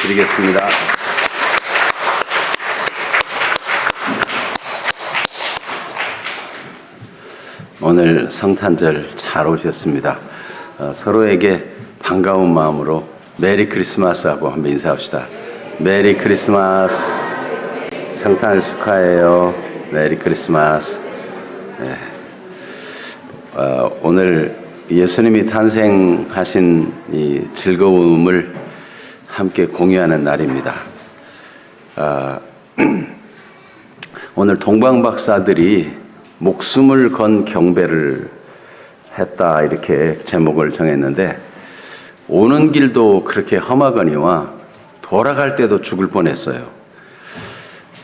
드리겠습니다. 오늘 성탄절 잘 오셨습니다. 서로에게 반가운 마음으로 메리 크리스마스하고 한번 인사합시다. 메리 크리스마스. 성탄을 축하해요. 메리 크리스마스. 네. 오늘 예수님이 탄생하신 이 즐거움을 함께 공유하는 날입니다. 오늘 동방박사들이 목숨을 건 경배를 했다, 이렇게 제목을 정했는데, 오는 길도 그렇게 험하거니와 돌아갈 때도 죽을 뻔했어요.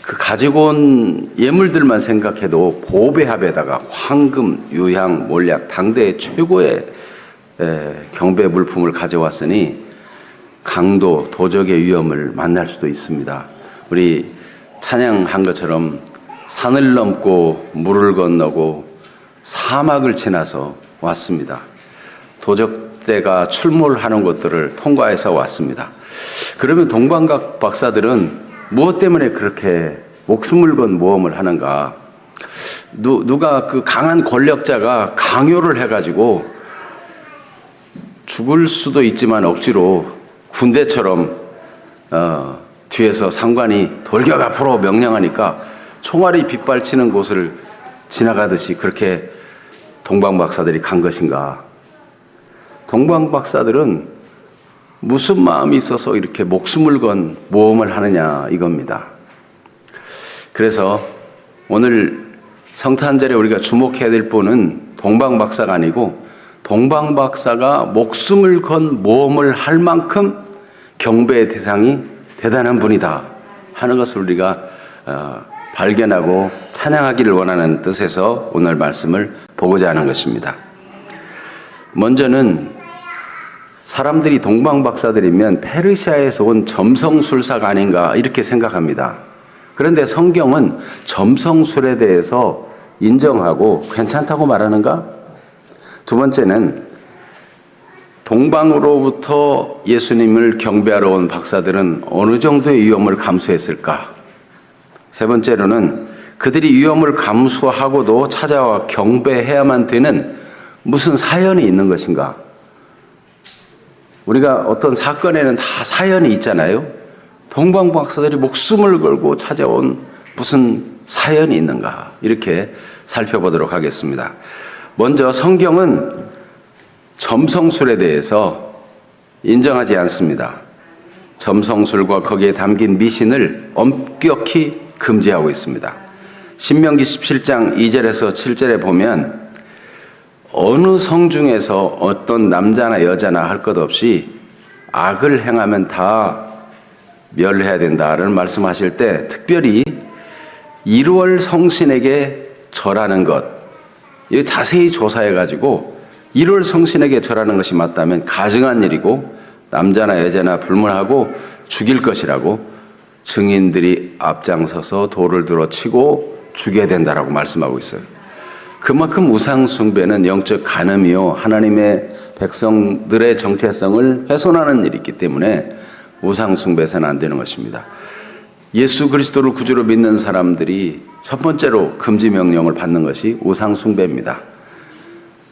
그 가지고 온 예물들만 생각해도 보배합에다가 황금, 유향, 몰약, 당대의 최고의 경배 물품을 가져왔으니 강도, 도적의 위험을 만날 수도 있습니다. 우리 찬양한 것처럼 산을 넘고 물을 건너고 사막을 지나서 왔습니다. 도적대가 출몰하는 곳들을 통과해서 왔습니다. 그러면 동방각 박사들은 무엇 때문에 그렇게 목숨을 건 모험을 하는가? 누가 그 강한 권력자가 강요를 해가지고 죽을 수도 있지만 억지로 군대처럼 뒤에서 상관이 돌격 앞으로 명령하니까 총알이 빗발치는 곳을 지나가듯이 그렇게 동방박사들이 간 것인가? 동방박사들은 무슨 마음이 있어서 이렇게 목숨을 건 모험을 하느냐, 이겁니다. 그래서 오늘 성탄절에 우리가 주목해야 될 분은 동방박사가 아니고 동방박사가 목숨을 건 모험을 할 만큼 경배의 대상이 대단한 분이다 하는 것을 우리가 발견하고 찬양하기를 원하는 뜻에서 오늘 말씀을 보고자 하는 것입니다. 먼저는 사람들이 동방박사들이면 페르시아에서 온 점성술사가 아닌가 이렇게 생각합니다. 그런데 성경은 점성술에 대해서 인정하고 괜찮다고 말하는가? 두 번째는 동방으로부터 예수님을 경배하러 온 박사들은 어느 정도의 위험을 감수했을까? 세 번째로는 그들이 위험을 감수하고도 찾아와 경배해야만 되는 무슨 사연이 있는 것인가? 우리가 어떤 사건에는 다 사연이 있잖아요. 동방박사들이 목숨을 걸고 찾아온 무슨 사연이 있는가? 이렇게 살펴보도록 하겠습니다. 먼저 성경은 점성술에 대해서 인정하지 않습니다. 점성술과 거기에 담긴 미신을 엄격히 금지하고 있습니다. 신명기 17장 2절에서 7절에 보면 어느 성 중에서 어떤 남자나 여자나 할 것 없이 악을 행하면 다 멸해야 된다는 말씀하실 때 특별히 1월 성신에게 절하는 것, 이거 자세히 조사해가지고 1월 성신에게 절하는 것이 맞다면 가증한 일이고 남자나 여자나 불문하고 죽일 것이라고 증인들이 앞장서서 돌을 들어 치고 죽여야 된다라고 말씀하고 있어요. 그만큼 우상 숭배는 영적 간음이요, 하나님의 백성들의 정체성을 훼손하는 일이 있기 때문에 우상 숭배해서는 안 되는 것입니다. 예수 그리스도를 구주로 믿는 사람들이 첫 번째로 금지 명령을 받는 것이 우상 숭배입니다.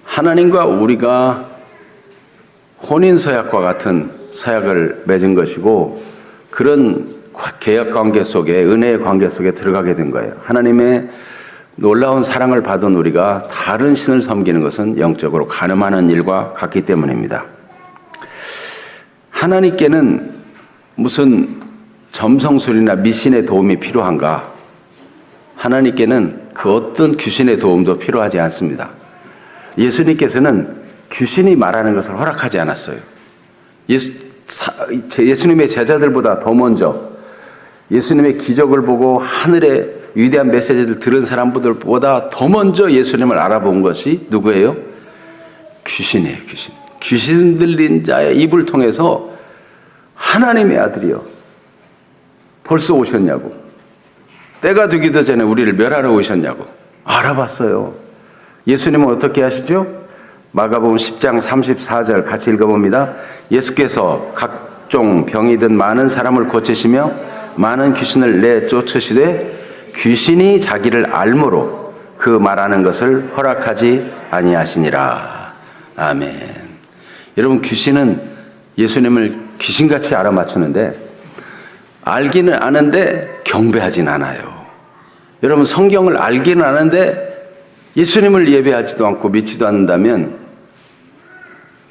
하나님과 우리가 혼인 서약과 같은 서약을 맺은 것이고 그런 계약 관계 속에, 은혜의 관계 속에 들어가게 된 거예요. 하나님의 놀라운 사랑을 받은 우리가 다른 신을 섬기는 것은 영적으로 간음하는 일과 같기 때문입니다. 하나님께는 무슨 점성술이나 미신의 도움이 필요한가? 하나님께는 그 어떤 귀신의 도움도 필요하지 않습니다. 예수님께서는 귀신이 말하는 것을 허락하지 않았어요. 예수님의 제자들보다 더 먼저 예수님의 기적을 보고 하늘의 위대한 메시지를 들은 사람들보다 더 먼저 예수님을 알아본 것이 누구예요? 귀신이에요, 귀신. 귀신 들린 자의 입을 통해서 하나님의 아들이요, 벌써 오셨냐고, 때가 되기도 전에 우리를 멸하러 오셨냐고 알아봤어요. 예수님은 어떻게 하시죠? 마가복음 10장 34절 같이 읽어봅니다. 예수께서 각종 병이 든 많은 사람을 고치시며 많은 귀신을 내쫓으시되 귀신이 자기를 알므로 그 말하는 것을 허락하지 아니하시니라. 아멘. 여러분, 귀신은 예수님을 귀신같이 알아맞추는데 알기는 아는데 경배하진 않아요. 여러분, 성경을 알기는 아는데 예수님을 예배하지도 않고 믿지도 않는다면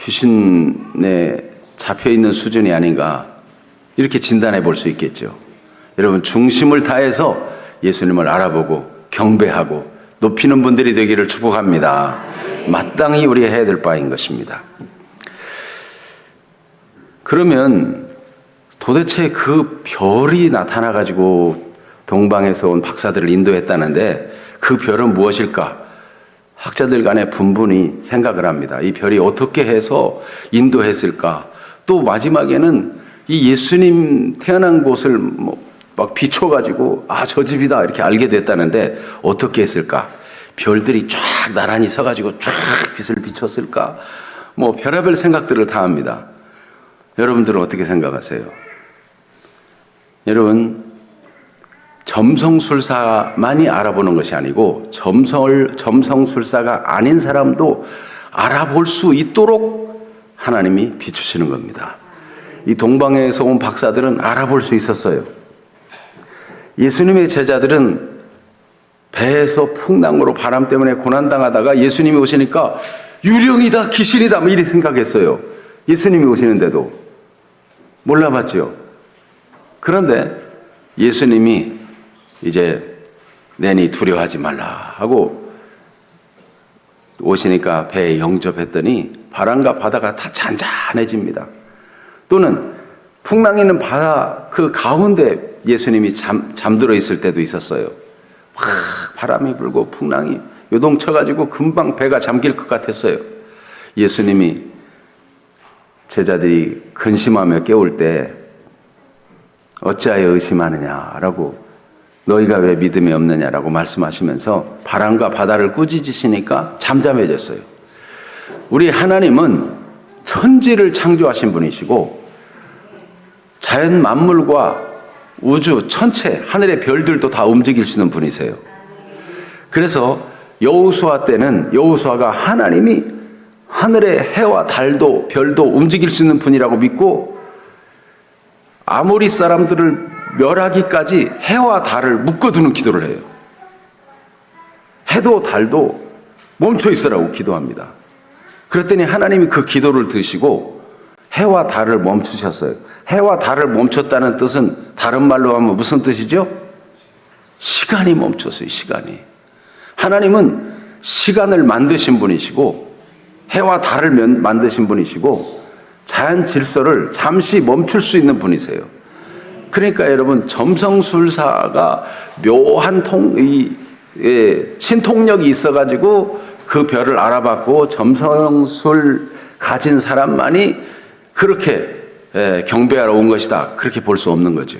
귀신에 잡혀있는 수준이 아닌가, 이렇게 진단해 볼 수 있겠죠. 여러분, 중심을 다해서 예수님을 알아보고 경배하고 높이는 분들이 되기를 축복합니다. 마땅히 우리가 해야 될 바인 것입니다. 그러면 도대체 그 별이 나타나가지고 동방에서 온 박사들을 인도했다는데 그 별은 무엇일까? 학자들 간에 분분히 생각을 합니다. 이 별이 어떻게 해서 인도했을까? 또 마지막에는 이 예수님 태어난 곳을 막 비춰가지고 저 집이다 이렇게 알게 됐다는데 어떻게 했을까? 별들이 쫙 나란히 서가지고 쫙 빛을 비췄을까? 별의별 생각들을 다 합니다. 여러분들은 어떻게 생각하세요? 여러분, 점성술사만이 알아보는 것이 아니고 점성술사가 아닌 사람도 알아볼 수 있도록 하나님이 비추시는 겁니다. 이 동방에서 온 박사들은 알아볼 수 있었어요. 예수님의 제자들은 배에서 풍랑으로 바람 때문에 고난당하다가 예수님이 오시니까 유령이다, 귀신이다 이렇게 생각했어요. 예수님이 오시는데도 몰라봤죠. 그런데 예수님이 이제 내니 두려워하지 말라 하고 오시니까 배에 영접했더니 바람과 바다가 다 잔잔해집니다. 또는 풍랑이 있는 바다 그 가운데 예수님이 잠들어 있을 때도 있었어요. 막 바람이 불고 풍랑이 요동쳐가지고 금방 배가 잠길 것 같았어요. 예수님이 제자들이 근심하며 깨울 때 어찌하여 의심하느냐라고, 너희가 왜 믿음이 없느냐라고 말씀하시면서 바람과 바다를 꾸짖으시니까 잠잠해졌어요. 우리 하나님은 천지를 창조하신 분이시고 자연 만물과 우주 천체 하늘의 별들도 다 움직일 수 있는 분이세요. 그래서 여호수아 때는 여호수아가 하나님이 하늘의 해와 달도 별도 움직일 수 있는 분이라고 믿고 아모리 사람들을 멸하기까지 해와 달을 묶어두는 기도를 해요. 해도 달도 멈춰 있으라고 기도합니다. 그랬더니 하나님이 그 기도를 드시고 해와 달을 멈추셨어요. 해와 달을 멈췄다는 뜻은 다른 말로 하면 무슨 뜻이죠? 시간이 멈췄어요. 시간이. 하나님은 시간을 만드신 분이시고 해와 달을 만드신 분이시고 자연 질서를 잠시 멈출 수 있는 분이세요. 그러니까 여러분, 점성술사가 묘한 신통력이 있어가지고 그 별을 알아봤고 점성술 가진 사람만이 그렇게 경배하러 온 것이다, 그렇게 볼 수 없는 거죠.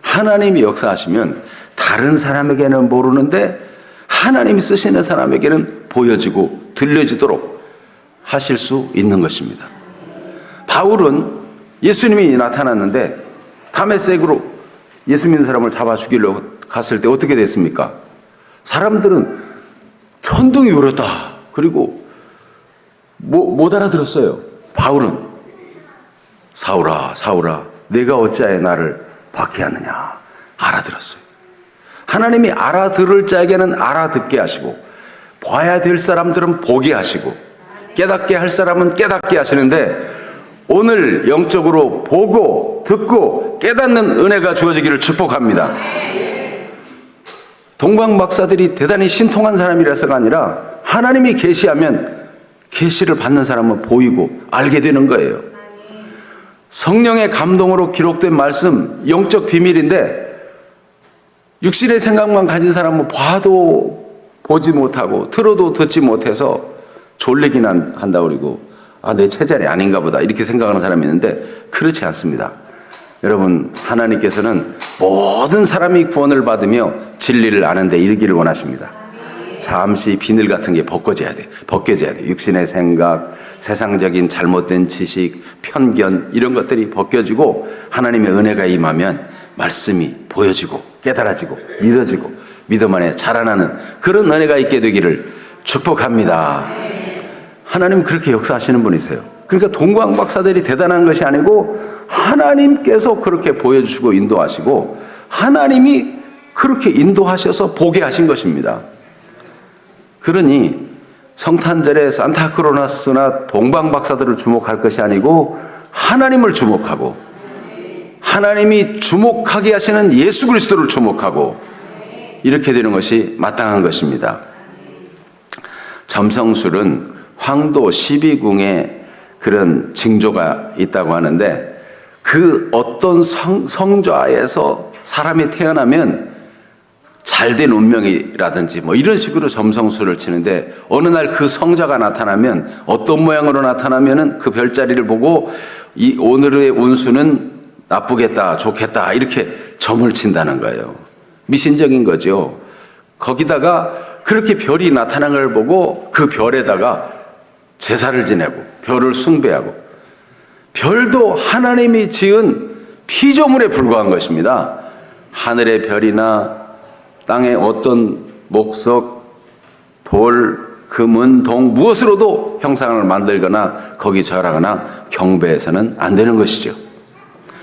하나님이 역사하시면 다른 사람에게는 모르는데 하나님이 쓰시는 사람에게는 보여지고 들려지도록 하실 수 있는 것입니다. 바울은 예수님이 나타났는데 다메섹으로 예수 믿는 사람을 잡아 죽이려고 갔을 때 어떻게 됐습니까? 사람들은 천둥이 울었다. 그리고 못 알아들었어요. 바울은 사울아 사울아 내가 어찌하여 나를 박해하느냐 알아들었어요. 하나님이 알아들을 자에게는 알아듣게 하시고 봐야 될 사람들은 보게 하시고 깨닫게 할 사람은 깨닫게 하시는데 오늘 영적으로 보고 듣고 깨닫는 은혜가 주어지기를 축복합니다. 동방 박사들이 대단히 신통한 사람이라서가 아니라 하나님이 계시하면 계시를 받는 사람은 보이고 알게 되는 거예요. 성령의 감동으로 기록된 말씀, 영적 비밀인데 육신의 생각만 가진 사람은 봐도 보지 못하고 들어도 듣지 못해서 졸리긴 한다 그러고 내 체질이 아닌가 보다 이렇게 생각하는 사람이 있는데 그렇지 않습니다. 여러분, 하나님께서는 모든 사람이 구원을 받으며 진리를 아는 데 이르기를 원하십니다. 잠시 비늘 같은 게 벗겨져야 돼. 육신의 생각, 세상적인 잘못된 지식, 편견 이런 것들이 벗겨지고 하나님의 은혜가 임하면 말씀이 보여지고 깨달아지고 믿어지고 믿음 안에 자라나는 그런 은혜가 있게 되기를 축복합니다. 하나님 그렇게 역사하시는 분이세요. 그러니까 동방 박사들이 대단한 것이 아니고 하나님께서 그렇게 보여주시고 인도하시고 하나님이 그렇게 인도하셔서 보게 하신 것입니다. 그러니 성탄절에 산타크로나스나 동방 박사들을 주목할 것이 아니고 하나님을 주목하고 하나님이 주목하게 하시는 예수 그리스도를 주목하고 이렇게 되는 것이 마땅한 것입니다. 점성술은 황도 12궁에 그런 징조가 있다고 하는데 그 어떤 성좌에서 사람이 태어나면 잘된 운명이라든지 뭐 이런 식으로 점성술을 치는데 어느 날 그 성자가 나타나면 어떤 모양으로 나타나면은 그 별자리를 보고 이 오늘의 운수는 나쁘겠다 좋겠다 이렇게 점을 친다는 거예요. 미신적인 거죠. 거기다가 그렇게 별이 나타난 걸 보고 그 별에다가 제사를 지내고 별을 숭배하고 별도 하나님이 지은 피조물에 불과한 것입니다. 하늘의 별이나 땅의 어떤 목석, 돌, 금은, 동 무엇으로도 형상을 만들거나 거기 절하거나 경배해서는 안 되는 것이죠.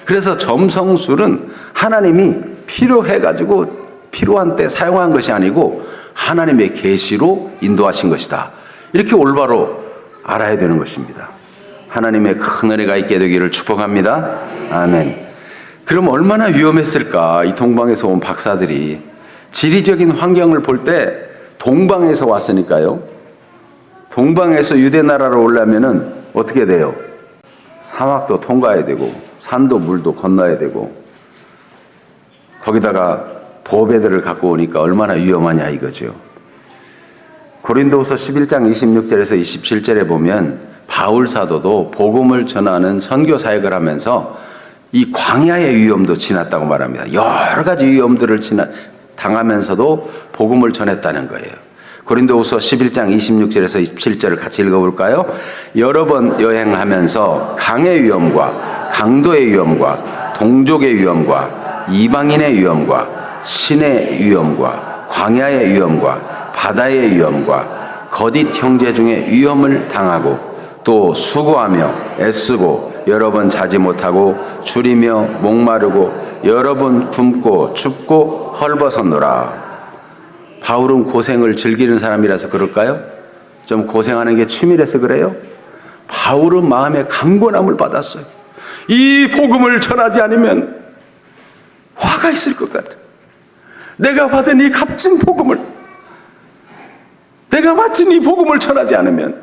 그래서 점성술은 하나님이 필요해가지고 필요한 때 사용한 것이 아니고 하나님의 계시로 인도하신 것이다. 이렇게 올바로 알아야 되는 것입니다. 하나님의 큰 은혜가 있게 되기를 축복합니다. 아멘. 그럼 얼마나 위험했을까? 이 동방에서 온 박사들이 지리적인 환경을 볼 때 동방에서 왔으니까요. 동방에서 유대 나라로 오려면은 어떻게 돼요? 사막도 통과해야 되고 산도 물도 건너야 되고 거기다가 보배들을 갖고 오니까 얼마나 위험하냐 이거죠. 고린도후서 11장 26절에서 27절에 보면 바울 사도도 복음을 전하는 선교 사역을 하면서 이 광야의 위험도 지났다고 말합니다. 여러 가지 위험들을 당하면서도 복음을 전했다는 거예요. 고린도후서 11장 26절에서 27절을 같이 읽어볼까요? 여러 번 여행하면서 강의 위험과 강도의 위험과 동족의 위험과 이방인의 위험과 신의 위험과 광야의 위험과 바다의 위험과 거짓 형제 중에 위험을 당하고 또 수고하며 애쓰고 여러 번 자지 못하고 줄이며 목마르고 여러 번 굶고 춥고 헐벗었노라. 바울은 고생을 즐기는 사람이라서 그럴까요? 좀 고생하는 게 취미라서 그래요? 바울은 마음에 강건함을 받았어요. 이 복음을 전하지 않으면 화가 있을 것 같아요. 내가 받은 이 값진 복음을 내가 맡은 이 복음을 전하지 않으면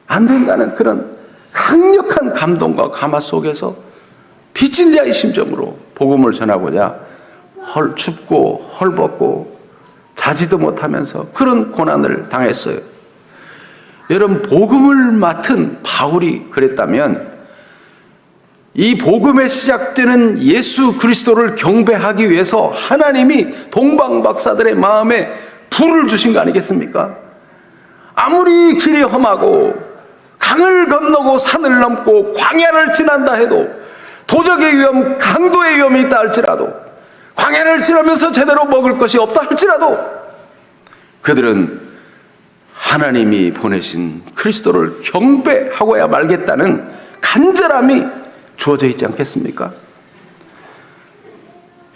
안 된다는 그런 강력한 감동과 감화 속에서 빚진 자의 심정으로 복음을 전하고자 춥고 헐벗고 자지도 못하면서 그런 고난을 당했어요. 여러분 복음을 맡은 바울이 그랬다면 이 복음에 시작되는 예수 그리스도를 경배하기 위해서 하나님이 동방 박사들의 마음에 불을 주신 거 아니겠습니까? 아무리 길이 험하고 강을 건너고 산을 넘고 광야를 지난다 해도 도적의 위험, 강도의 위험이 있다 할지라도 광야를 지나면서 제대로 먹을 것이 없다 할지라도 그들은 하나님이 보내신 그리스도를 경배하고야 말겠다는 간절함이 주어져 있지 않겠습니까?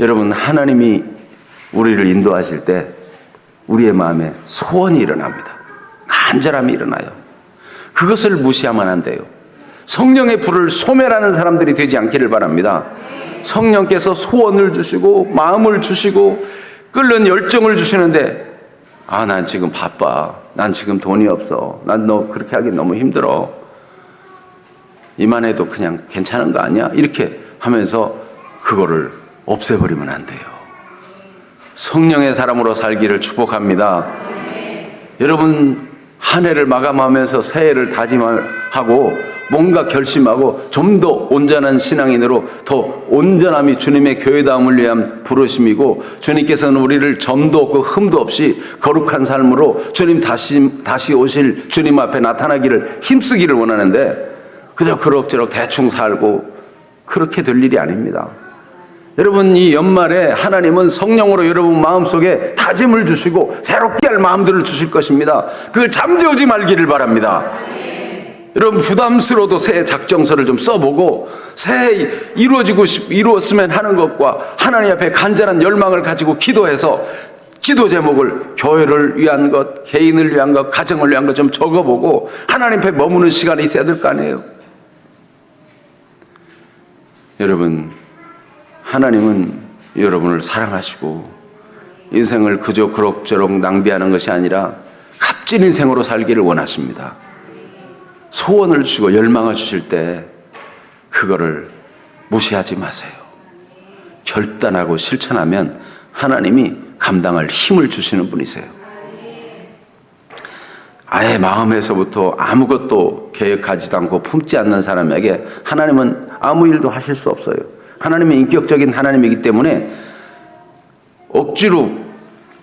여러분 하나님이 우리를 인도하실 때 우리의 마음에 소원이 일어납니다. 간절함이 일어나요. 그것을 무시하면 안 돼요. 성령의 불을 소멸하는 사람들이 되지 않기를 바랍니다. 성령께서 소원을 주시고 마음을 주시고 끓는 열정을 주시는데 난 지금 바빠. 난 지금 돈이 없어. 난 너 그렇게 하기 너무 힘들어. 이만해도 그냥 괜찮은 거 아니야? 이렇게 하면서 그거를 없애버리면 안 돼요. 성령의 사람으로 살기를 축복합니다. 여러분 한 해를 마감하면서 새해를 다짐하고 뭔가 결심하고 좀 더 온전한 신앙인으로 더 온전함이 주님의 교회다움을 위한 부르심이고, 주님께서는 우리를 점도 없고 흠도 없이 거룩한 삶으로 주님 다시 오실 주님 앞에 나타나기를 힘쓰기를 원하는데, 그저 그럭저럭 대충 살고 그렇게 될 일이 아닙니다. 여러분, 이 연말에 하나님은 성령으로 여러분 마음속에 다짐을 주시고 새롭게 할 마음들을 주실 것입니다. 그걸 잠재우지 말기를 바랍니다. 여러분, 부담스러워도 새해 작정서를 좀 써보고 새해 이루었으면 하는 것과 하나님 앞에 간절한 열망을 가지고 기도해서 기도 제목을 교회를 위한 것, 개인을 위한 것, 가정을 위한 것 좀 적어보고 하나님 앞에 머무는 시간이 있어야 될 거 아니에요. 여러분, 하나님은 여러분을 사랑하시고 인생을 그저 그럭저럭 낭비하는 것이 아니라 값진 인생으로 살기를 원하십니다. 소원을 주시고 열망을 주실 때 그거를 무시하지 마세요. 결단하고 실천하면 하나님이 감당할 힘을 주시는 분이세요. 아예 마음에서부터 아무것도 계획하지도 않고 품지 않는 사람에게 하나님은 아무 일도 하실 수 없어요. 하나님은 인격적인 하나님이기 때문에 억지로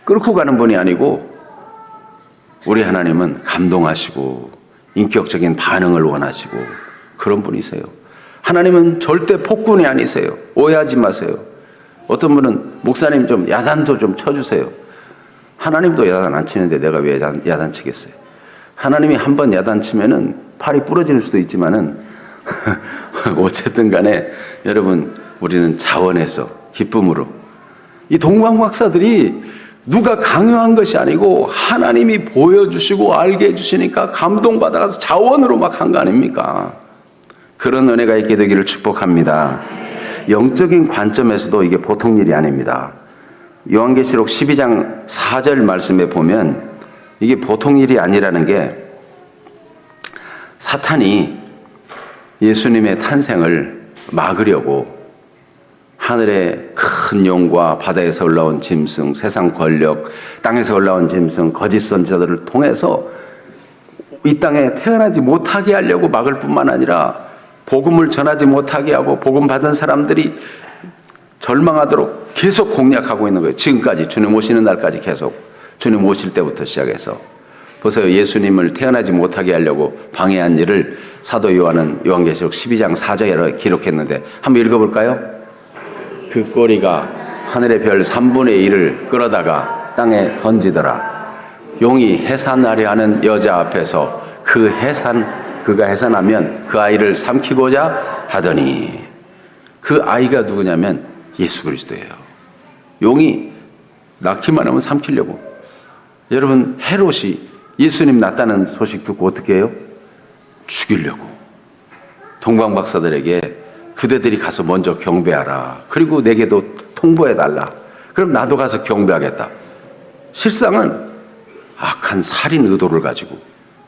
끌고 가는 분이 아니고, 우리 하나님은 감동하시고 인격적인 반응을 원하시고 그런 분이세요. 하나님은 절대 폭군이 아니세요. 오해하지 마세요. 어떤 분은 목사님 좀 야단도 좀 쳐주세요. 하나님도 야단 안 치는데 내가 왜 야단 치겠어요? 하나님이 한번 야단 치면은 팔이 부러질 수도 있지만은 어쨌든 간에 여러분, 우리는 자원해서 기쁨으로, 이 동방박사들이 누가 강요한 것이 아니고 하나님이 보여주시고 알게 해주시니까 감동받아서 자원으로 막 한 거 아닙니까? 그런 은혜가 있게 되기를 축복합니다. 영적인 관점에서도 이게 보통 일이 아닙니다. 요한계시록 12장 4절 말씀에 보면 이게 보통 일이 아니라는 게, 사탄이 예수님의 탄생을 막으려고 하늘의 큰 용과 바다에서 올라온 짐승, 세상 권력, 땅에서 올라온 짐승, 거짓 선지자들을 통해서 이 땅에 태어나지 못하게 하려고 막을 뿐만 아니라 복음을 전하지 못하게 하고 복음 받은 사람들이 절망하도록 계속 공략하고 있는 거예요. 지금까지, 주님 오시는 날까지 계속, 주님 오실 때부터 시작해서. 보세요. 예수님을 태어나지 못하게 하려고 방해한 일을 사도 요한은 요한계시록 12장 4절에 기록했는데 한번 읽어볼까요? 그 꼬리가 하늘의 별 3분의 1을 끌어다가 땅에 던지더라. 용이 해산하려 하는 여자 앞에서 그가 해산하면 그 아이를 삼키고자 하더니, 그 아이가 누구냐면 예수 그리스도예요. 용이 낳기만 하면 삼키려고. 여러분, 헤롯이 예수님 낳았다는 소식 듣고 어떻게 해요? 죽이려고. 동방박사들에게 그대들이 가서 먼저 경배하라. 그리고 내게도 통보해달라. 그럼 나도 가서 경배하겠다. 실상은 악한 살인 의도를 가지고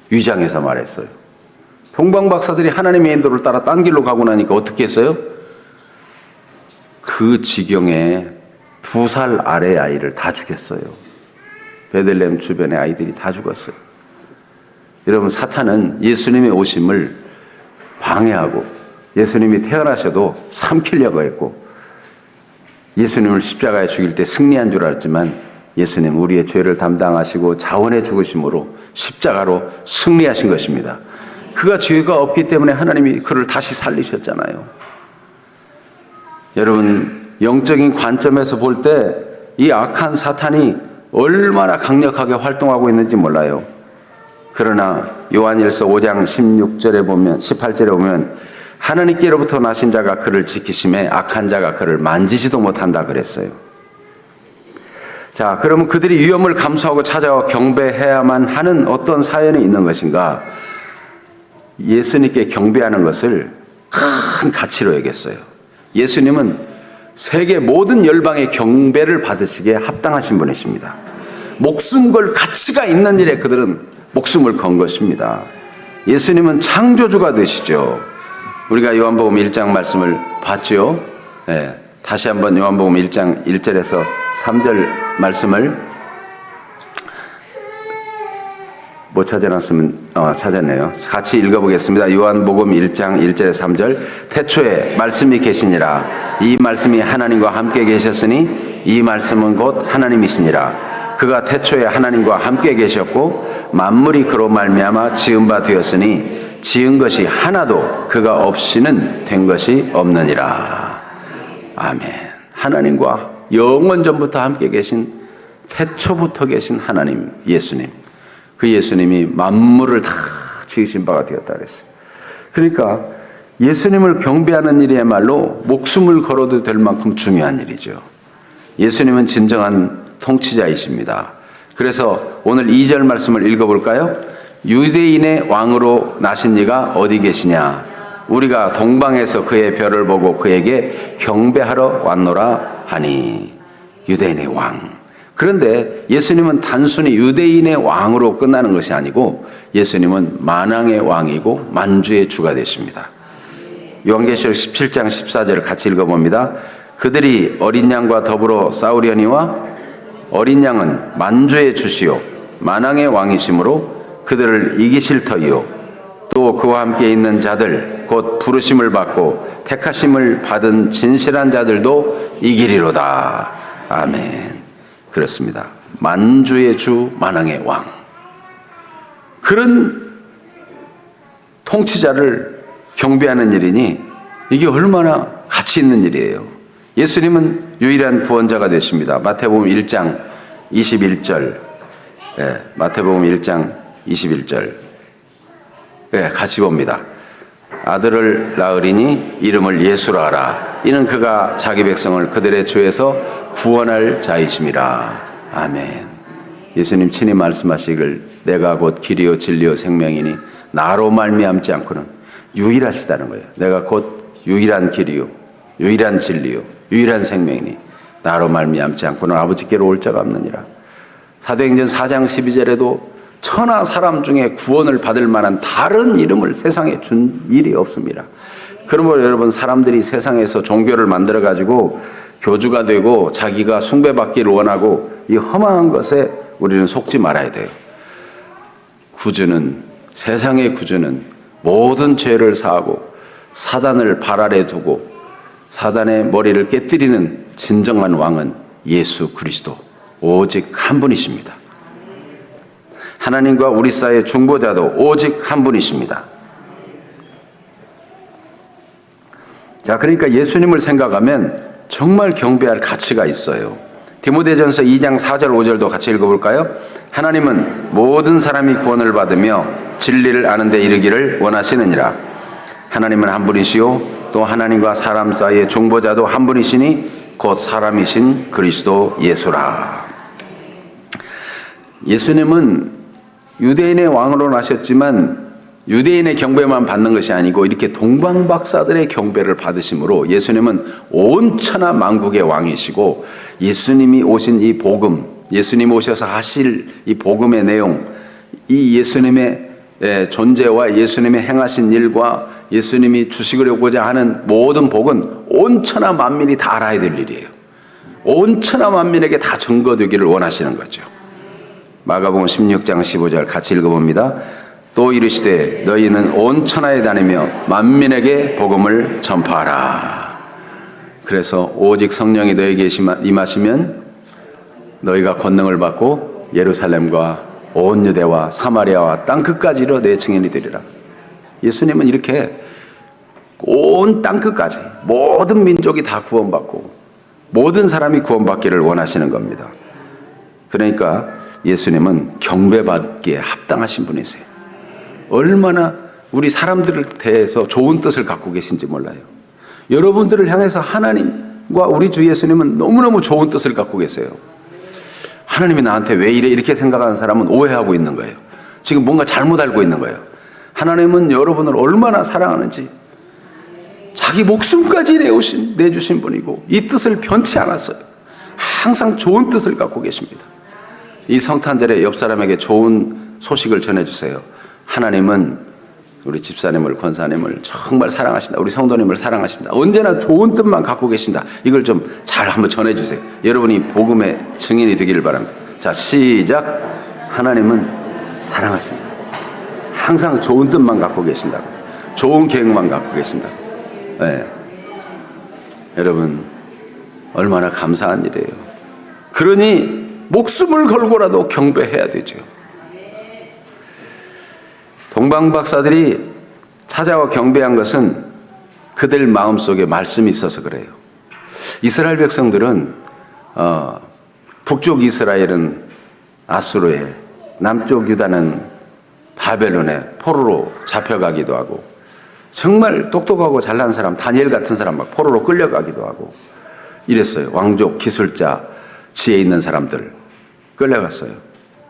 위장해서 말했어요. 동방박사들이 하나님의 인도를 따라 딴 길로 가고 나니까 어떻게 했어요? 그 지경에 2살 아래 아이를 다 죽였어요. 베들레헴 주변의 아이들이 다 죽었어요. 여러분, 사탄은 예수님의 오심을 방해하고 예수님이 태어나셔도 삼키려고 했고, 예수님을 십자가에 죽일 때 승리한 줄 알았지만 예수님 우리의 죄를 담당하시고 자원의 죽으심으로 십자가로 승리하신 것입니다. 그가 죄가 없기 때문에 하나님이 그를 다시 살리셨잖아요. 여러분, 영적인 관점에서 볼 때 이 악한 사탄이 얼마나 강력하게 활동하고 있는지 몰라요. 그러나 요한일서 5장 18절에 보면 하나님께로부터 나신 자가 그를 지키심에 악한 자가 그를 만지지도 못한다 그랬어요. 자, 그러면 그들이 위험을 감수하고 찾아와 경배해야만 하는 어떤 사연이 있는 것인가? 예수님께 경배하는 것을 큰 가치로 여겼어요. 예수님은 세계 모든 열방의 경배를 받으시기에 합당하신 분이십니다. 목숨 걸 가치가 있는 일에 그들은 목숨을 건 것입니다. 예수님은 창조주가 되시죠. 우리가 요한복음 1장 말씀을 봤죠. 네, 다시 한번 요한복음 1장 1절에서 3절 말씀을 못 찾아놨으면 찾았네요. 같이 읽어보겠습니다. 요한복음 1장 1절 3절. 태초에 말씀이 계시니라. 이 말씀이 하나님과 함께 계셨으니 이 말씀은 곧 하나님이시니라. 그가 태초에 하나님과 함께 계셨고 만물이 그로 말미암아 지은 바 되었으니 지은 것이 하나도 그가 없이는 된 것이 없느니라. 아멘. 하나님과 영원 전부터 함께 계신, 태초부터 계신 하나님 예수님, 그 예수님이 만물을 다 지으신 바가 되었다 그랬어요. 그러니까 예수님을 경배하는 일이야말로 목숨을 걸어도 될 만큼 중요한 일이죠. 예수님은 진정한 통치자이십니다. 그래서 오늘 2절 말씀을 읽어볼까요? 유대인의 왕으로 나신 이가 어디 계시냐? 우리가 동방에서 그의 별을 보고 그에게 경배하러 왔노라 하니. 유대인의 왕. 그런데 예수님은 단순히 유대인의 왕으로 끝나는 것이 아니고 예수님은 만왕의 왕이고 만주의 주가 되십니다. 요한계시록 17장 14절을 같이 읽어봅니다. 그들이 어린 양과 더불어 싸우려니와 어린 양은 만주의 주시요 만왕의 왕이시므로 그들을 이기실 터이요 또 그와 함께 있는 자들 곧 부르심을 받고 택하심을 받은 진실한 자들도 이기리로다. 아멘. 그렇습니다. 만주의 주 만왕의 왕, 그런 통치자를 경배하는 일이니 이게 얼마나 가치 있는 일이에요. 예수님은 유일한 구원자가 되십니다. 마태복음 1장 21절, 마태복음 1장 21절, 같이 봅니다. 아들을 낳으리니 이름을 예수라 하라. 이는 그가 자기 백성을 그들의 죄에서 구원할 자이심이라. 아멘. 예수님 친히 말씀하시길 내가 곧 길이요 진리요 생명이니 나로 말미암지 않고는 유일하시다는 거예요. 내가 곧 유일한 길이요 유일한 진리요 유일한 생명이니 나로 말미암지 않고는 아버지께로 올 자가 없느니라. 사도행전 4장 12절에도 천하 사람 중에 구원을 받을 만한 다른 이름을 세상에 준 일이 없습니다. 그러므로 여러분, 사람들이 세상에서 종교를 만들어 가지고 교주가 되고 자기가 숭배받기를 원하고 이 험한 것에 우리는 속지 말아야 돼요. 구주는, 세상의 구주는 모든 죄를 사하고 사단을 발 아래 두고 사단의 머리를 깨뜨리는 진정한 왕은 예수 그리스도 오직 한 분이십니다. 하나님과 우리 사이의 중보자도 오직 한 분이십니다. 자, 그러니까 예수님을 생각하면 정말 경배할 가치가 있어요. 디모데전서 2장 4절 5절도 같이 읽어볼까요? 하나님은 모든 사람이 구원을 받으며 진리를 아는 데 이르기를 원하시느니라. 하나님은 한 분이시요 또 하나님과 사람 사이의 중보자도 한 분이시니 곧 사람이신 그리스도 예수라. 예수님은 유대인의 왕으로 나셨지만 유대인의 경배만 받는 것이 아니고 이렇게 동방박사들의 경배를 받으심으로 예수님은 온 천하 만국의 왕이시고, 예수님이 오신 이 복음, 예수님 오셔서 하실 이 복음의 내용, 이 예수님의 존재와 예수님의 행하신 일과 예수님이 주시려고자 하는 모든 복은 온 천하 만민이 다 알아야 될 일이에요. 온 천하 만민에게 다 증거되기를 원하시는 거죠. 마가복음 16장 15절 같이 읽어봅니다. 또 이르시되 너희는 온 천하에 다니며 만민에게 복음을 전파하라. 그래서 오직 성령이 너희에게 임하시면 너희가 권능을 받고 예루살렘과 온 유대와 사마리아와 땅끝까지로 내 증인이 되리라. 예수님은 이렇게 온 땅끝까지 모든 민족이 다 구원받고 모든 사람이 구원받기를 원하시는 겁니다. 그러니까 예수님은 경배받기에 합당하신 분이세요. 얼마나 우리 사람들을 대해서 좋은 뜻을 갖고 계신지 몰라요. 여러분들을 향해서 하나님과 우리 주 예수님은 너무너무 좋은 뜻을 갖고 계세요. 하나님이 나한테 왜 이래 이렇게 생각하는 사람은 오해하고 있는 거예요. 지금 뭔가 잘못 알고 있는 거예요. 하나님은 여러분을 얼마나 사랑하는지 자기 목숨까지 내주신 분이고 이 뜻을 변치 않았어요. 항상 좋은 뜻을 갖고 계십니다. 이 성탄절에 옆 사람에게 좋은 소식을 전해주세요. 하나님은 우리 집사님을, 권사님을 정말 사랑하신다. 우리 성도님을 사랑하신다. 언제나 좋은 뜻만 갖고 계신다. 이걸 좀 잘 한번 전해주세요. 여러분이 복음의 증인이 되기를 바랍니다. 자, 시작. 하나님은 사랑하신다. 항상 좋은 뜻만 갖고 계신다고. 좋은 계획만 갖고 계신다고. 네. 여러분, 얼마나 감사한 일이에요. 그러니 목숨을 걸고라도 경배해야 되죠. 동방박사들이 찾아와 경배한 것은 그들 마음속에 말씀이 있어서 그래요. 이스라엘 백성들은 북쪽 이스라엘은 아수르에, 남쪽 유다는 바벨론에 포로로 잡혀가기도 하고, 정말 똑똑하고 잘난 사람, 다니엘 같은 사람 막 포로로 끌려가기도 하고 이랬어요. 왕족, 기술자, 지혜 있는 사람들 끌려갔어요.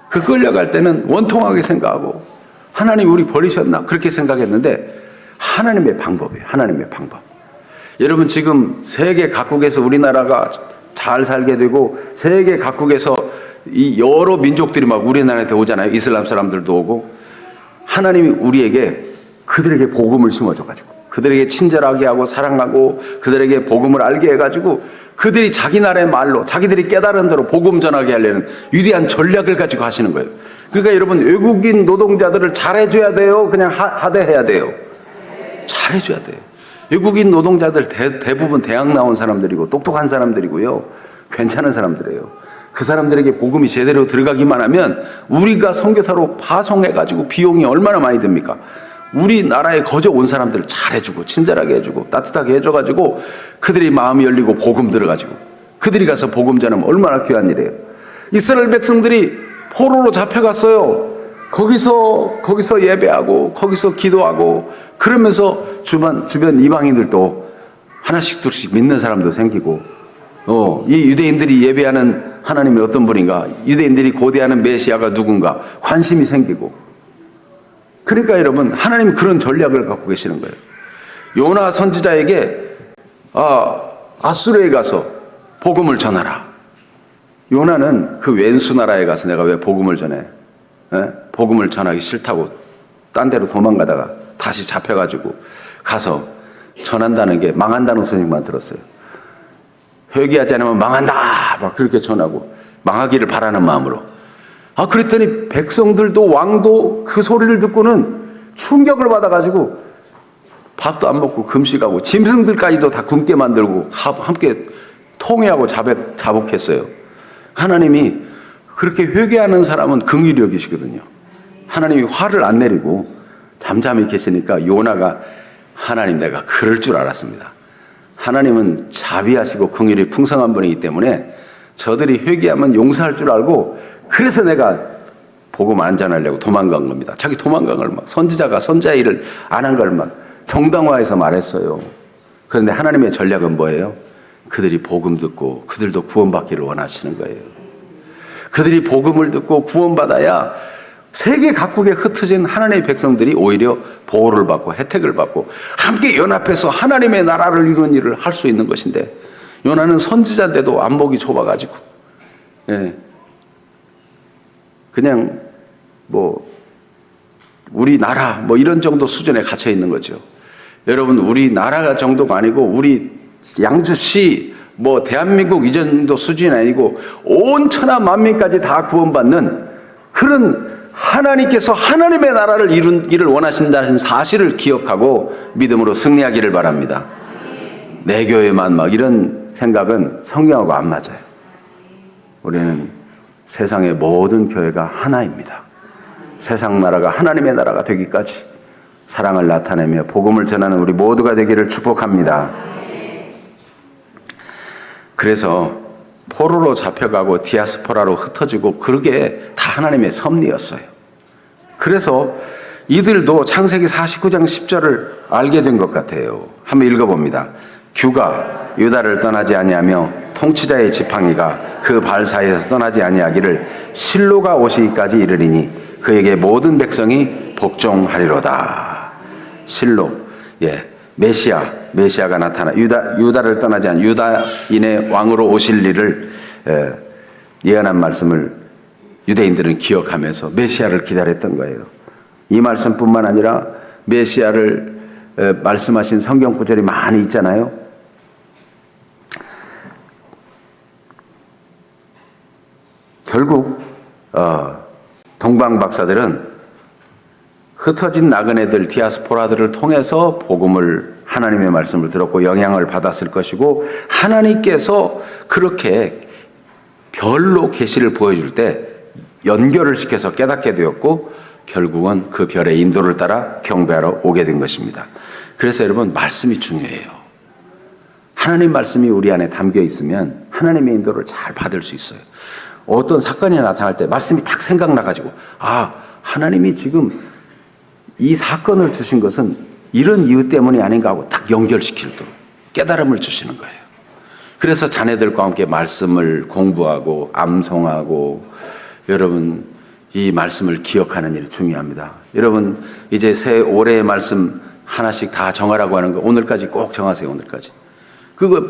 그 끌려갈 때는 원통하게 생각하고 하나님 우리 버리셨나? 그렇게 생각했는데 하나님의 방법이에요. 하나님의 방법. 여러분, 지금 세계 각국에서 우리나라가 잘 살게 되고 세계 각국에서 이 여러 민족들이 막 우리나라에 오잖아요. 이슬람 사람들도 오고. 하나님이 우리에게 그들에게 복음을 심어줘가지고 그들에게 친절하게 하고 사랑하고 그들에게 복음을 알게 해가지고 그들이 자기 나라의 말로 자기들이 깨달은 대로 복음 전하게 하려는 위대한 전략을 가지고 하시는 거예요. 그러니까 여러분, 외국인 노동자들을 잘해줘야 돼요? 그냥 하대해야 돼요? 잘해줘야 돼요. 외국인 노동자들 대부분 대학 나온 사람들이고 똑똑한 사람들이고요. 괜찮은 사람들이에요. 그 사람들에게 복음이 제대로 들어가기만 하면 우리가 선교사로 파송해가지고 비용이 얼마나 많이 듭니까? 우리나라에 거저 온 사람들을 잘해주고 친절하게 해주고 따뜻하게 해줘가지고 그들이 마음이 열리고 복음 들어가지고 그들이 가서 복음 전하면 얼마나 귀한 일이에요. 이스라엘 백성들이 포로로 잡혀갔어요. 거기서 예배하고 거기서 기도하고 그러면서 주변 이방인들도 하나씩 둘씩 믿는 사람도 생기고 이 유대인들이 예배하는 하나님이 어떤 분인가, 유대인들이 고대하는 메시아가 누군가 관심이 생기고. 그러니까 여러분, 하나님이 그런 전략을 갖고 계시는 거예요. 요나 선지자에게 아수르에 가서 복음을 전하라. 요나는 그 왼수 나라에 가서 내가 왜 복음을 전해? 복음을 전하기 싫다고 딴 데로 도망가다가 다시 잡혀가지고 가서 전한다는 게 망한다는 소식만 들었어요. 회개하지 않으면 망한다 막 그렇게 전하고 망하기를 바라는 마음으로. 그랬더니 백성들도 왕도 그 소리를 듣고는 충격을 받아가지고 밥도 안 먹고 금식하고 짐승들까지도 다 굶게 만들고 함께 통회하고 자복했어요. 하나님이 그렇게 회개하는 사람은 긍휼히 여기시거든요. 하나님이 화를 안 내리고 잠잠히 계시니까 요나가 하나님, 내가 그럴 줄 알았습니다. 하나님은 자비하시고 긍휼이 풍성한 분이기 때문에 저들이 회개하면 용서할 줄 알고 그래서 내가 복음 안 전하려고 도망간 겁니다. 자기 도망간 걸 막 선지자가 선지자의 일을 안 한 걸 막 정당화해서 말했어요. 그런데 하나님의 전략은 뭐예요? 그들이 복음 듣고 그들도 구원받기를 원하시는 거예요. 그들이 복음을 듣고 구원받아야 세계 각국에 흩어진 하나님의 백성들이 오히려 보호를 받고 혜택을 받고 함께 연합해서 하나님의 나라를 이루는 일을 할 수 있는 것인데, 요나는 선지자인데도 안목이 좁아가지고 그냥 우리나라 이런 정도 수준에 갇혀 있는 거죠. 여러분, 우리나라가 정도가 아니고 우리 양주시 대한민국 이 정도 수준이 아니고 온 천하 만민까지 다 구원받는 그런 하나님께서 하나님의 나라를 이루기를 원하신다는 사실을 기억하고 믿음으로 승리하기를 바랍니다. 내 교회만 이런 생각은 성경하고 안 맞아요. 우리는 세상의 모든 교회가 하나입니다. 세상 나라가 하나님의 나라가 되기까지 사랑을 나타내며 복음을 전하는 우리 모두가 되기를 축복합니다. 그래서 포로로 잡혀가고 디아스포라로 흩어지고 그게 다 하나님의 섭리였어요. 그래서 이들도 창세기 49장 10절을 알게 된 것 같아요. 한번 읽어봅니다. 규가 유다를 떠나지 아니하며 통치자의 지팡이가 그 발 사이에서 떠나지 아니하기를 실로가 오시기까지 이르리니 그에게 모든 백성이 복종하리로다. 실로, 메시아가 나타나 유다를 떠나지 않은 유다인의 왕으로 오실 일을 예언한 말씀을 유대인들은 기억하면서 메시아를 기다렸던 거예요. 이 말씀뿐만 아니라 메시아를 말씀하신 성경 구절이 많이 있잖아요. 결국 동방 박사들은 흩어진 나그네들, 디아스포라들을 통해서 복음을, 하나님의 말씀을 들었고 영향을 받았을 것이고, 하나님께서 그렇게 별로 계시를 보여줄 때 연결을 시켜서 깨닫게 되었고, 결국은 그 별의 인도를 따라 경배하러 오게 된 것입니다. 그래서 여러분, 말씀이 중요해요. 하나님 말씀이 우리 안에 담겨 있으면 하나님의 인도를 잘 받을 수 있어요. 어떤 사건이 나타날 때 말씀이 딱 생각나가지고, 아, 하나님이 지금 이 사건을 주신 것은 이런 이유 때문이 아닌가 하고 딱 연결시키도록 깨달음을 주시는 거예요. 그래서 자녀들과 함께 말씀을 공부하고 암송하고, 여러분 이 말씀을 기억하는 일이 중요합니다. 여러분 이제 올해의 말씀 하나씩 다 정하라고 하는 거, 오늘까지 꼭 정하세요. 오늘까지. 그거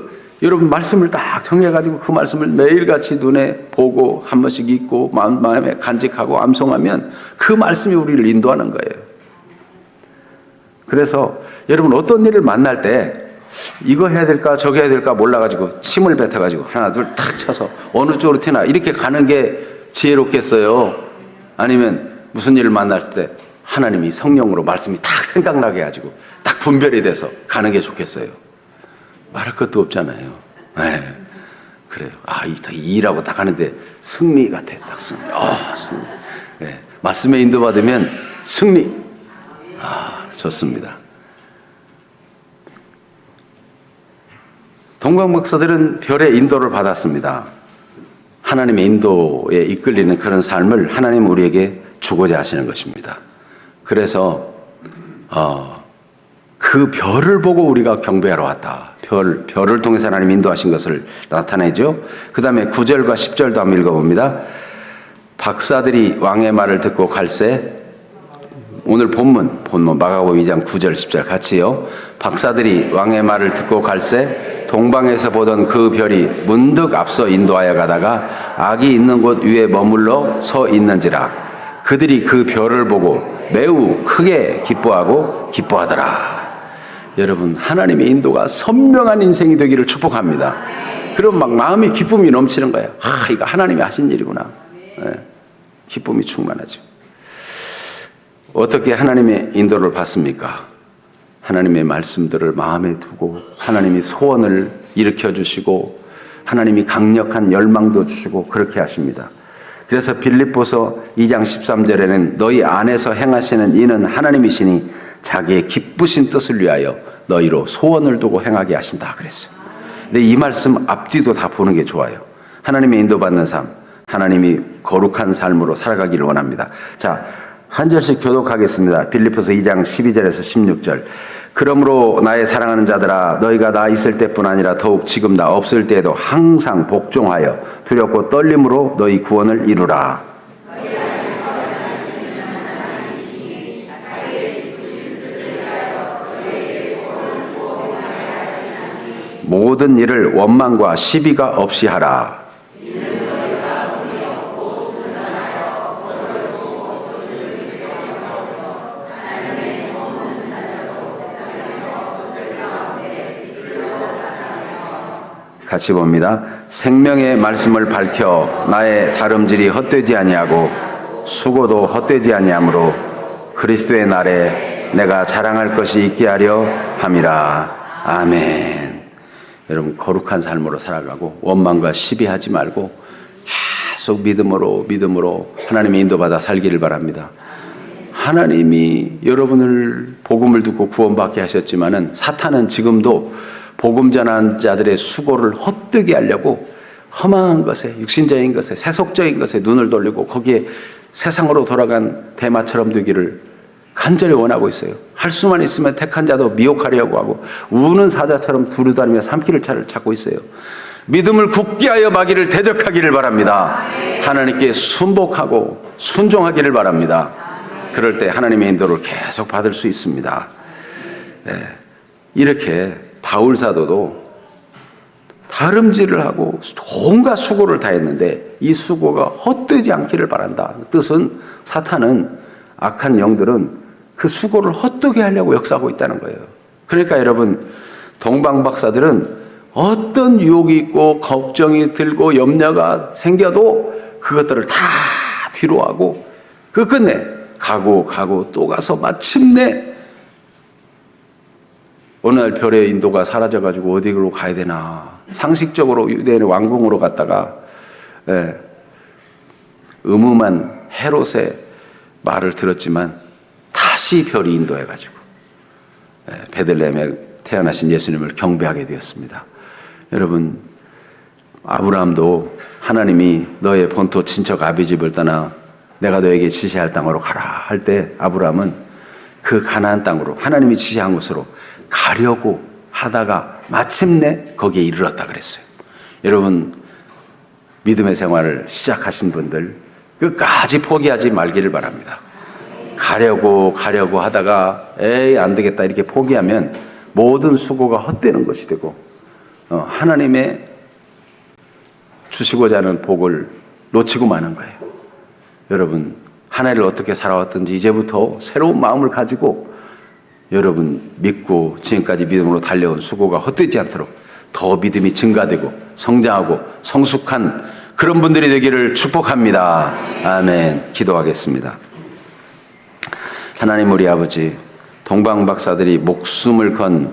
여러분 말씀을 딱 정해가지고 그 말씀을 매일같이 눈에 보고 한 번씩 읽고 마음에 간직하고 암송하면 그 말씀이 우리를 인도하는 거예요. 그래서 여러분 어떤 일을 만날 때 이거 해야 될까 저거 해야 될까 몰라가지고 침을 뱉어가지고 하나 둘 탁 쳐서 어느 쪽으로 튀나 이렇게 가는 게 지혜롭겠어요? 아니면 무슨 일을 만날 때 하나님이 성령으로 말씀이 딱 생각나게 해가지고 딱 분별이 돼서 가는 게 좋겠어요? 말할 것도 없잖아요. 네. 그래요. 아, 이 일하고 딱 하는데 승리 같아. 딱 승리. 승리. 네. 말씀에 인도받으면 승리. 좋습니다. 동방박사들은 별의 인도를 받았습니다. 하나님의 인도에 이끌리는 그런 삶을 하나님 우리에게 주고자 하시는 것입니다. 그래서 그 별을 보고 우리가 경배하러 왔다. 별을 통해서 하나님 인도하신 것을 나타내죠. 그 다음에 9절과 10절도 한번 읽어봅니다. 박사들이 왕의 말을 듣고 갈새, 오늘 본문 마가복음 2장 9절 10절 같이요. 박사들이 왕의 말을 듣고 갈새 동방에서 보던 그 별이 문득 앞서 인도하여 가다가 악이 있는 곳 위에 머물러 서 있는지라. 그들이 그 별을 보고 매우 크게 기뻐하더라. 여러분, 하나님의 인도가 선명한 인생이 되기를 축복합니다. 그럼 막 마음이 기쁨이 넘치는 거예요. 이거 하나님이 하신 일이구나. 네. 기쁨이 충만하죠. 어떻게 하나님의 인도를 받습니까? 하나님의 말씀들을 마음에 두고 하나님이 소원을 일으켜 주시고 하나님이 강력한 열망도 주시고 그렇게 하십니다. 그래서 빌립보서 2장 13절에는 너희 안에서 행하시는 이는 하나님이시니 자기의 기쁘신 뜻을 위하여 너희로 소원을 두고 행하게 하신다 그랬어요. 근데 이 말씀 앞뒤도 다 보는 게 좋아요. 하나님의 인도받는 삶, 하나님이 거룩한 삶으로 살아가기를 원합니다. 자, 한 절씩 교독하겠습니다. 빌립보서 2장 12절에서 16절. 그러므로 나의 사랑하는 자들아, 너희가 나 있을 때뿐 아니라 더욱 지금 나 없을 때에도 항상 복종하여 두렵고 떨림으로 너희 구원을 이루라. 모든 일을 원망과 시비가 없이 하라. 같이 봅니다. 생명의 말씀을 밝혀 나의 다름질이 헛되지 아니하고 수고도 헛되지 아니하므로 그리스도의 날에 내가 자랑할 것이 있게 하려 함이라. 아멘. 여러분, 거룩한 삶으로 살아가고 원망과 시비하지 말고 계속 믿음으로 하나님의 인도받아 살기를 바랍니다. 하나님이 여러분을 복음을 듣고 구원받게 하셨지만은 사탄은 지금도 복음 전하는 자들의 수고를 헛되게 하려고 험한 것에, 육신적인 것에, 세속적인 것에 눈을 돌리고 거기에 세상으로 돌아간 대마처럼 되기를 간절히 원하고 있어요. 할 수만 있으면 택한 자도 미혹하려고 하고 우는 사자처럼 두루다니며 삼키를 찾고 있어요. 믿음을 굳게 하여 마귀를 대적하기를 바랍니다. 하나님께 순복하고 순종하기를 바랍니다. 그럴 때 하나님의 인도를 계속 받을 수 있습니다. 네. 이렇게 바울 사도도 다름질을 하고 온갖 수고를 다 했는데 이 수고가 헛되지 않기를 바란다. 뜻은 사탄은, 악한 영들은 그 수고를 헛되게 하려고 역사하고 있다는 거예요. 그러니까 여러분, 동방박사들은 어떤 유혹이 있고 걱정이 들고 염려가 생겨도 그것들을 다 뒤로 하고 그 끝내 가고 또 가서 마침내 어느 날 별의 인도가 사라져가지고 어디로 가야 되나. 상식적으로 유대인의 왕궁으로 갔다가 음음한 헤롯의 말을 들었지만 다시 별이 인도해가지고 베들레헴에 태어나신 예수님을 경배하게 되었습니다. 여러분, 아브라함도 하나님이 너의 본토 친척 아비집을 떠나 내가 너에게 지시할 땅으로 가라 할 때 아브라함은 그 가나안 땅으로 하나님이 지시한 곳으로 가려고 하다가 마침내 거기에 이르렀다 그랬어요. 여러분, 믿음의 생활을 시작하신 분들 끝까지 포기하지 말기를 바랍니다. 가려고 하다가 에이 안 되겠다 이렇게 포기하면 모든 수고가 헛되는 것이 되고 하나님의 주시고자 하는 복을 놓치고 마는 거예요. 여러분, 한 해를 어떻게 살아왔든지 이제부터 새로운 마음을 가지고 여러분 믿고 지금까지 믿음으로 달려온 수고가 헛되지 않도록 더 믿음이 증가되고 성장하고 성숙한 그런 분들이 되기를 축복합니다. 아멘. 기도하겠습니다. 하나님 우리 아버지, 동방 박사들이 목숨을 건